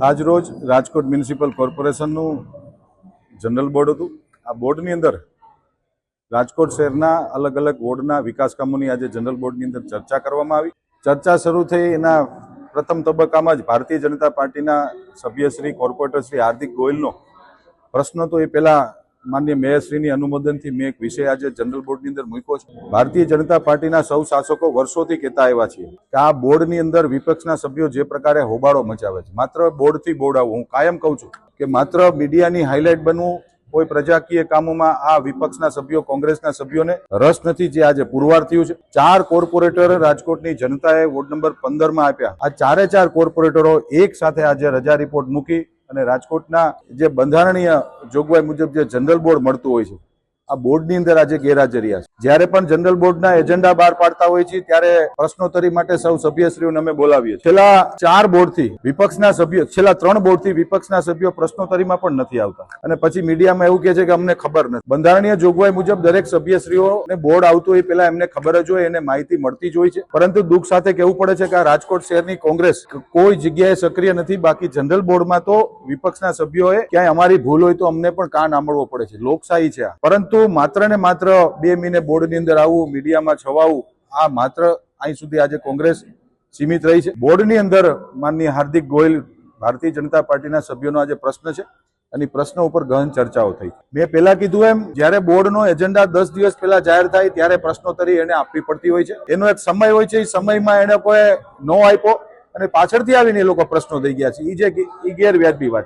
આજ રોજ Rajkot municipal કોર્પોરેશનનું general board હતું। આ બોર્ડની અંદર રાજકોટ શહેરના અલગ અલગ વોર્ડના વિકાસ કામોની આજે જનરલ બોર્ડની અંદર ચર્ચા કરવામાં આવી। ચર્ચા શરૂ થઈ એના પ્રથમ તબક્કામાં જ ભારતીય જનતા પાર્ટીના સભ્ય શ્રી કોર્પોરેટર શ્રી હાર્દિક ગોયલનો પ્રશ્ન તો એ પહેલા માનનીય મેયરશ્રીની અનુમોદનથી મેં એક વિષય આજે જનરલ બોર્ડની અંદર મૂક્યો છે। ભારતીય જનતા પાર્ટીના સૌ શાસકો વર્ષોથી કહેતા આવ્યા છીએ કે આ બોર્ડની અંદર વિપક્ષના સભ્યો જે પ્રકારે હોબાળો મચાવે છે, માત્ર બોર્ડથી બોર્ડ આવવું। હું કાયમ કહું છું કે માત્ર મીડિયાની હાઇલાઇટ બનવું, કોઈ પ્રજાકીય કામોમાં આ વિપક્ષના સભ્યો, કોંગ્રેસના સભ્યોને રસ નથી, જે આજે પુરવાર થયું છે। 4 કોર્પોરેટર રાજકોટની જનતાએ વોર્ડ નંબર 15 માં આપ્યા। આ ચારે કોર્પોરેટરો એક સાથે આજે રજા રિપોર્ટ મૂકી અને રાજકોટના જે બંધારણીય જોગવાઈ મુજબ જે જનરલ બોર્ડ મળતું હોય છે, આ બોર્ડની અંદર આજે ગેરહાજરિયા છે। જ્યારે પણ જનરલ બોર્ડના એજન્ડા બહાર પાડતા હોય છે ત્યારે પ્રશ્નોત્તરી માટે સૌ સભ્યશ્રીઓને અમે બોલાવીએ। છેલ્લા 4 બોર્ડથી વિપક્ષના સભ્યો, છેલ્લા 3 બોર્ડથી વિપક્ષના સભ્યો પ્રશ્નોત્તરીમાં પણ નથી આવતા અને પછી મીડિયામાં એવું કહે છે કે અમને ખબર નથી। બંધારણીય જોગવાઈ મુજબ દરેક સભ્યશ્રીઓને બોર્ડ આવતું હોય પહેલા એમને ખબર જ હોય, એને માહિતી મળતી જ હોય છે। પરંતુ દુઃખ સાથે કહેવું પડે છે કે આ રાજકોટ શહેરની કોંગ્રેસ કોઈ જગ્યાએ સક્રિય નથી। બાકી જનરલ બોર્ડમાં તો વિપક્ષના સભ્યોએ ક્યાંય અમારી ભૂલ હોય તો અમને પણ કાન આંબળવો પડે છે। લોકશાહી છે આ, પરંતુ માત્ર ને માત્ર 2 મહિને બોર્ડની અંદર આવવું, મીડિયામાં છવાવું, આ માત્ર અહીં સુધી આજે કોંગ્રેસ સીમિત રહી છે। બોર્ડની અંદર માનનીય હાર્દિક ગોયલ ભારતીય જનતા પાર્ટીના સભ્યોનો આજે પ્રશ્ન છે અને પ્રશ્ન ઉપર ગહન ચર્ચાઓ થઈ। મેં પહેલા કીધું એમ, જ્યારે બોર્ડનો એજન્ડા 10 દિવસ પહેલા જાહેર થાય ત્યારે પ્રશ્નોત્તરી એને આપવી પડતી હોય છે। એનો એક સમય હોય છે, એ સમયમાં એને કોઈ ન આપ્યો અને પાછળથી આવીને એ લોકો પ્રશ્નો થઈ ગયા છે, એ ગેરવ્યાજબી વાત છે।